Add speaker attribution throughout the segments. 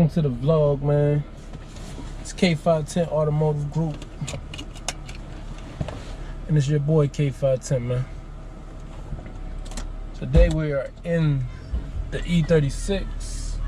Speaker 1: Welcome to the vlog, man. It's K510 Automotive Group. And it's your boy K510, man. Today we are in the E36.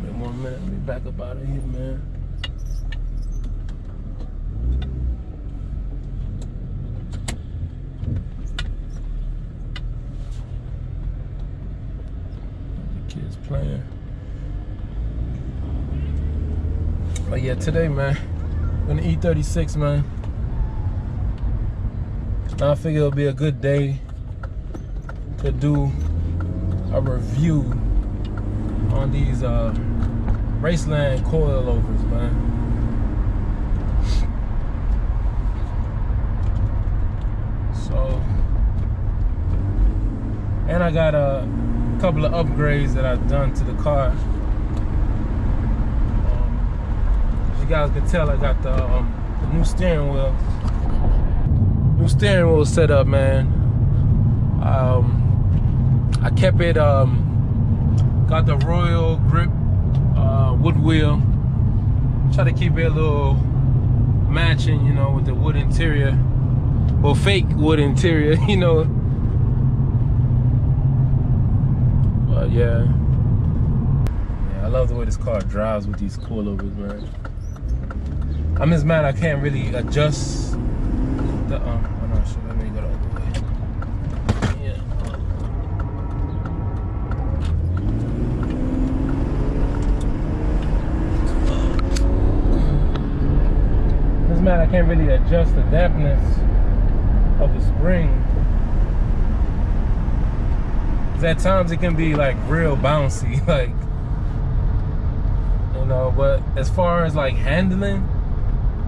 Speaker 1: Wait 1 minute, let me back up out of here, man. Kids playing. But yeah, today, man, we're in the E36, man. Now I figure it'll be a good day to do a review on these RACELAND coilovers, man. So, and I got a couple of upgrades that I've done to the car. As you guys can tell, I got the new steering wheel. New steering wheel set up, man. I kept it. Got the Royal Grip wood wheel. Try to keep it a little matching, you know, with the wood interior. Well, fake wood interior, you know. Yeah, I love the way this car drives with these coilovers, man. I'm just mad I can't really adjust the oh no, shit, let me go the other way. Yeah. I'm just mad I can't really adjust the dampness of the spring. At times it can be like real bouncy, like, you know, but as far as like handling,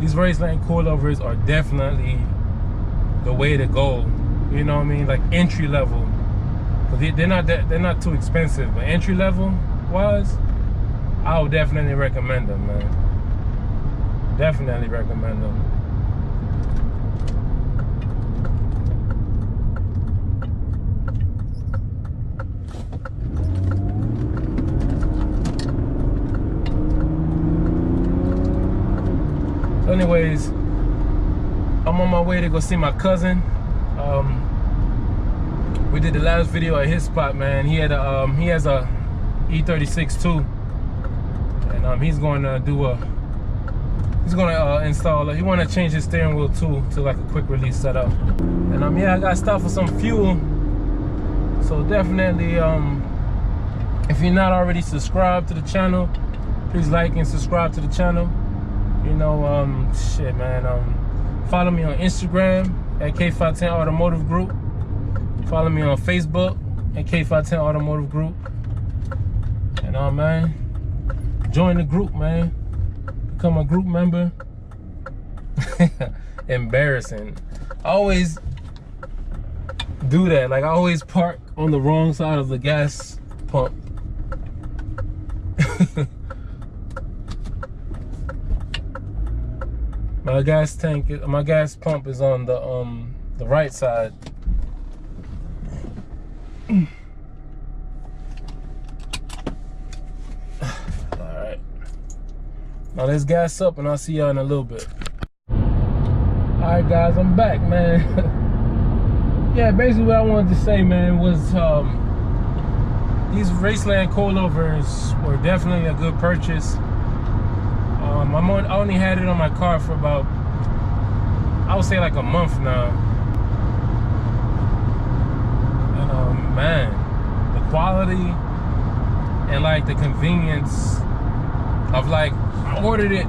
Speaker 1: these RACELAND coilovers are definitely the way to go. You know what I mean? Like entry level. They're not too expensive, but entry level wise, I would definitely recommend them, man. Definitely recommend them. Anyways, I'm on my way to go see my cousin. We did the last video at his spot, man. He has a E36 too, and he's going to install it. He want to change his steering wheel too to like a quick release setup. And yeah, I got to stop for some fuel. So definitely, if you're not already subscribed to the channel, please like and subscribe to the channel. You know, shit, man. Follow me on Instagram at K510 Automotive Group. Follow me on Facebook at K510 Automotive Group. And man, join the group, man. Become a group member. Embarrassing. I always do that. Like, I always park on the wrong side of the gas pump. My gas pump is on the right side. Alright. Now let's gas up and I'll see y'all in a little bit. Alright guys, I'm back, man. Yeah, basically what I wanted to say, man, was these RACELAND coilovers were definitely a good purchase. I only had it on my car for about, I would say like a month now. And man, the quality and like the convenience of, like, I ordered it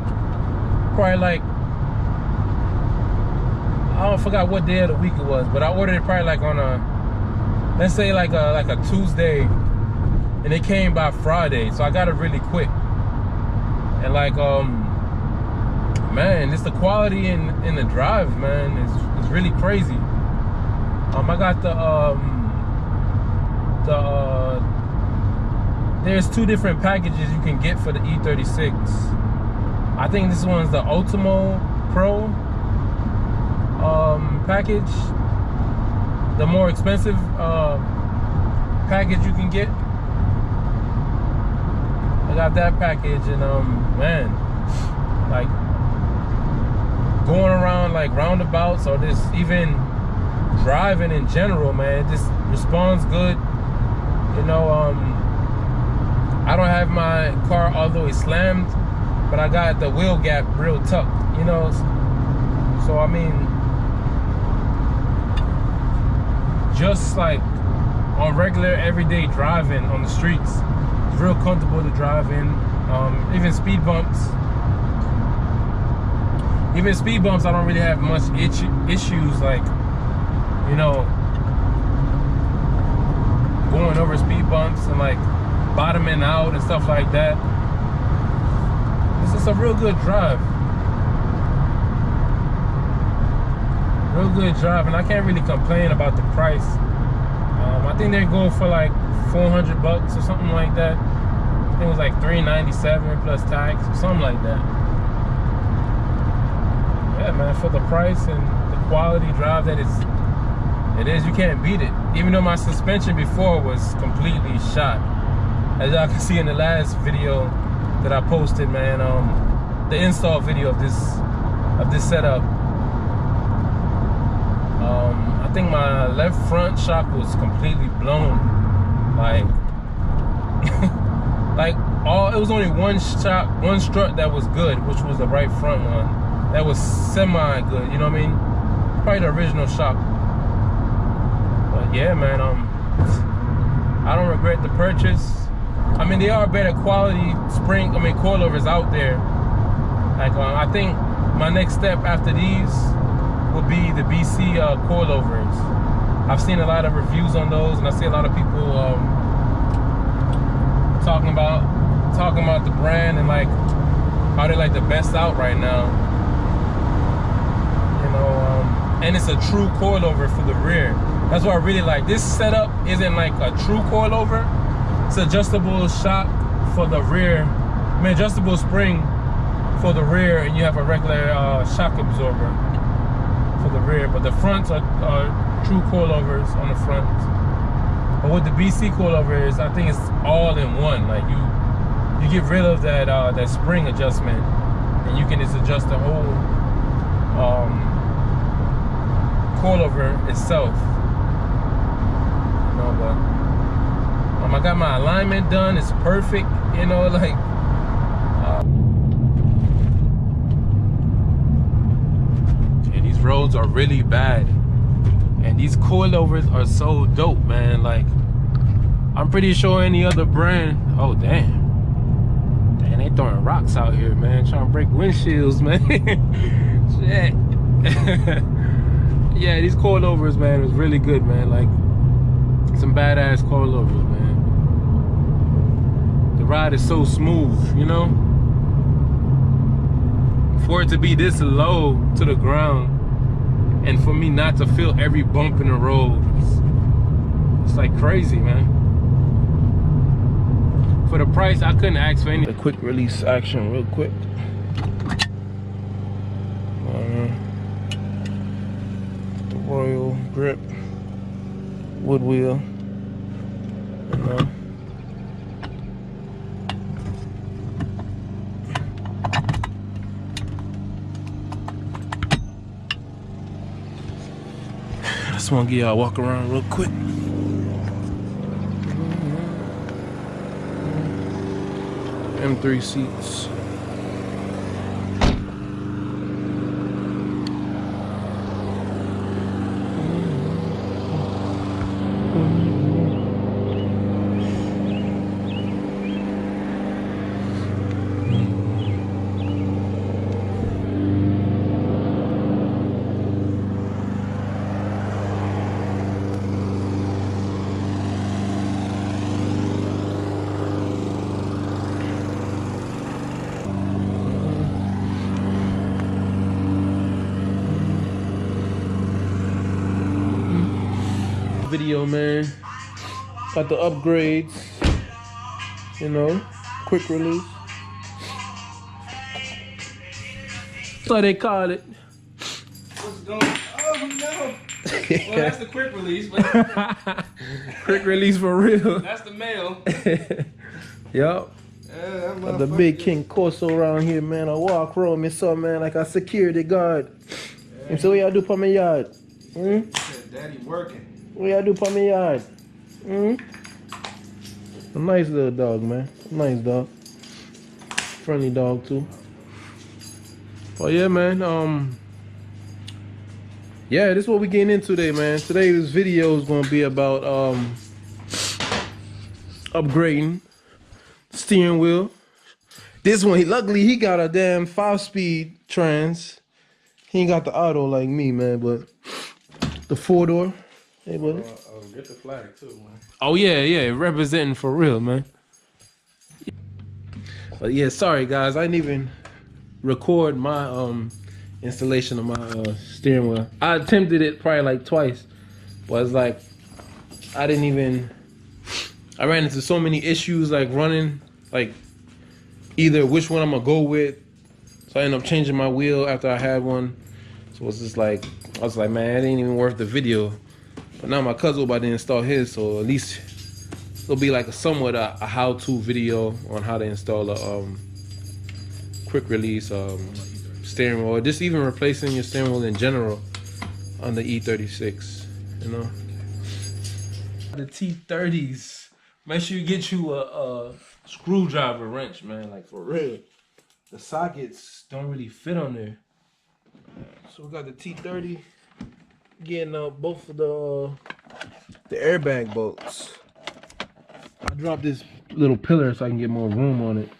Speaker 1: probably like, I forgot what day of the week it was, but I ordered it probably like on a, let's say like a Tuesday, and it came by Friday, so I got it really quick. And like, man, just the quality in the drive, man, is really crazy. I got there's two different packages you can get for the E36. I think this one's the Ultimo Pro. package, the more expensive package you can get. I got that package, and man, like going around like roundabouts or just even driving in general, man, it just responds good. You know, I don't have my car all the way slammed, but I got the wheel gap real tucked, you know. So I mean, just like on regular everyday driving on the streets, it's real comfortable to drive in. Even speed bumps, I don't really have much issues, like, you know, going over speed bumps and like bottoming out and stuff like that. It's just a real good drive. Real good drive, and I can't really complain about the price. I think they're going for like 400 bucks or something like that. I think it was like $397 plus tax or something like that. Yeah, man, for the price and the quality drive that it is, you can't beat it. Even though my suspension before was completely shot, as y'all can see in the last video that I posted, man. The install video of this setup. I think my left front shock was completely blown. Like, it was only one strut that was good, which was the right front one. That was semi good, you know what I mean? Probably the original shock. But yeah, man, I don't regret the purchase. I mean, they are better quality coilovers out there. Like, I think my next step after these would be the BC coilovers. I've seen a lot of reviews on those, and I see a lot of people talking about the brand and like how they're like the best out right now. You know, and it's a true coilover for the rear. That's what I really like. This setup isn't like a true coilover. It's adjustable shock for the rear. I mean, adjustable spring for the rear, and you have a regular shock absorber for the rear. But the fronts are true coilovers on the front. But with the BC coilovers, I think it's all in one. Like you get rid of that spring adjustment, and you can just adjust the whole coilover itself. You know, but I got my alignment done. It's perfect. You know, like. These roads are really bad, and these coilovers are so dope, man. Like, I'm pretty sure any other brand. Oh damn, they throwing rocks out here, man, trying to break windshields, man. Shit. Yeah, these coilovers, man, was really good, man. Like, some badass coilovers, man. The ride is so smooth, you know. For it to be this low to the ground, and for me not to feel every bump in the road, it's like crazy, man. For the price, I couldn't ask for any. A quick release action, real quick. The Royal grip, wood wheel, and just want to get y'all a walk around real quick. M3 seats. Video, man. Got the upgrades, you know, quick release. That's what they call it.
Speaker 2: What's going on? No. Well, that's the quick release, but
Speaker 1: quick release for real.
Speaker 2: that's the male.
Speaker 1: Yup.
Speaker 2: Yeah,
Speaker 1: The big King Corso around here, man. I walk around me, so man, like a security guard.
Speaker 2: Yeah.
Speaker 1: And so what y'all do for my yard? Hmm?
Speaker 2: Daddy working.
Speaker 1: What y'all do for my yard? Hmm? A nice little dog, man. Nice dog. Friendly dog too. Oh yeah, man. Yeah, this is what we're getting into today, man. Today's video is gonna be about upgrading steering wheel. This one, luckily he got a damn 5-speed trans. He ain't got the auto like me, man, but the 4-door. Hey, buddy.
Speaker 2: Get the flag too, man.
Speaker 1: Oh yeah, representing for real, man. But yeah, sorry guys, I didn't even record my installation of my steering wheel. I attempted it probably like twice, but it's like I ran into so many issues like running, like either which one I'm gonna go with. So I ended up changing my wheel after I had one. So it's just like I was like, man, it ain't even worth the video. But now my cousin about to install his, so at least it'll be like a how-to video on how to install a quick release steering wheel, or just even replacing your steering wheel in general on the E36, you know. The T30s, make sure you get you a screwdriver wrench, man, like for real. The sockets don't really fit on there. So we got the T30, getting both of the airbag bolts. I dropped this little pillar so I can get more room on it.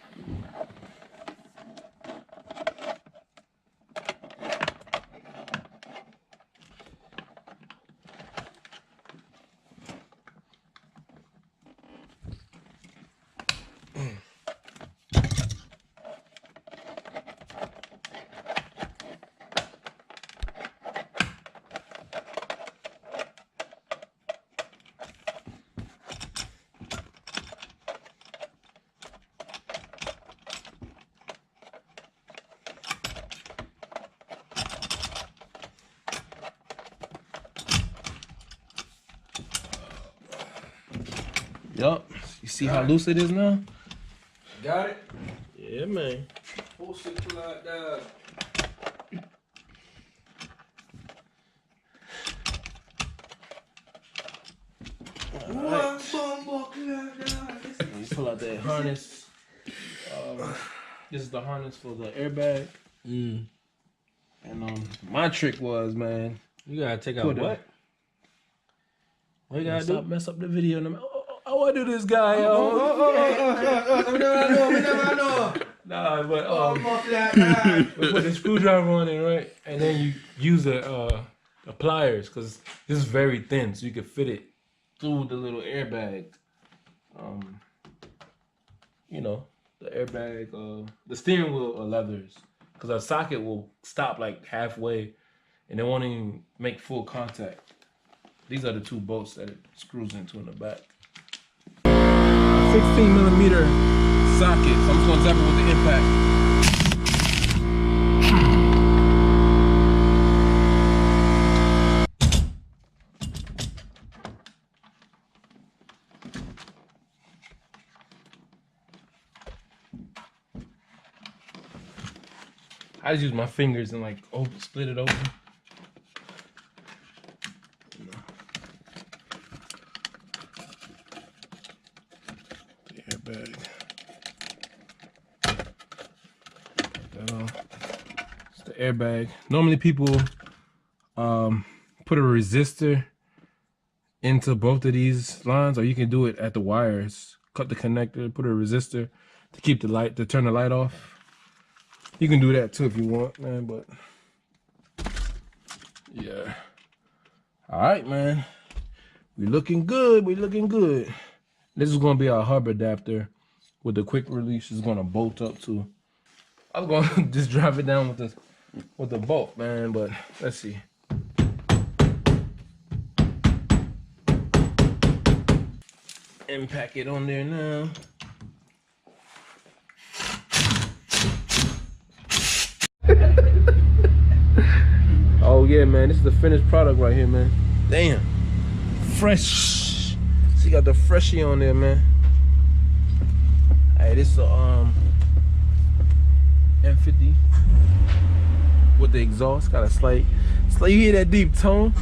Speaker 1: Yup. You see how loose it is now?
Speaker 2: Got it?
Speaker 1: Yeah, man.
Speaker 2: Full 6 like that.
Speaker 1: You pull out that harness. This is the harness for the airbag. And my trick was, man,
Speaker 2: You gotta take out what?
Speaker 1: What you gotta do? Mess up the video. I want to do this guy, yo. Nah, but we put the screwdriver on it, right? And then you use the pliers, because this is very thin, so you can fit it through the little airbag. You know, the airbag, the steering wheel leathers, because our socket will stop like halfway, and it won't even make full contact. These are the two bolts that it screws into in the back. 16mm socket. So I'm just gonna tap it with the impact. I just use my fingers and like split it open. Airbag. It's the airbag. Normally people put a resistor into both of these lines, or you can do it at the wires. Cut the connector, put a resistor to keep the light, to turn the light off. You can do that too if you want, man, but yeah. All right, man. We looking good, we looking good. This is gonna be our hub adapter with the quick release. Is gonna bolt up to. I was gonna just drive it down with the bolt, man, but let's see. Impact it on there now. Oh yeah, man, this is the finished product right here, man. Damn. Fresh. She got the freshie on there, man. Hey, this is a M50 with the exhaust. Got a slight, you hear that deep tone?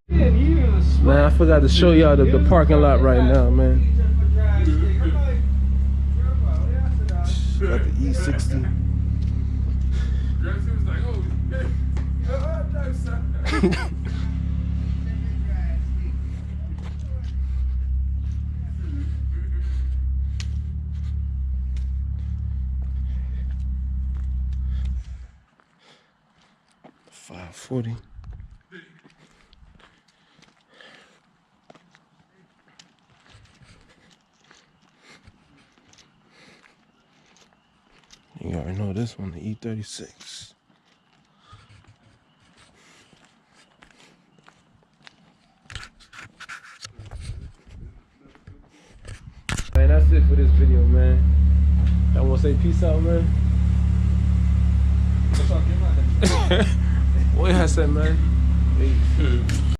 Speaker 1: Man, I forgot to show y'all the parking lot right now, man. Got the E60. 540. You already know this one, the E36. Man, that's it for this video, man. I want to say peace out, man. What I said, man? Peace.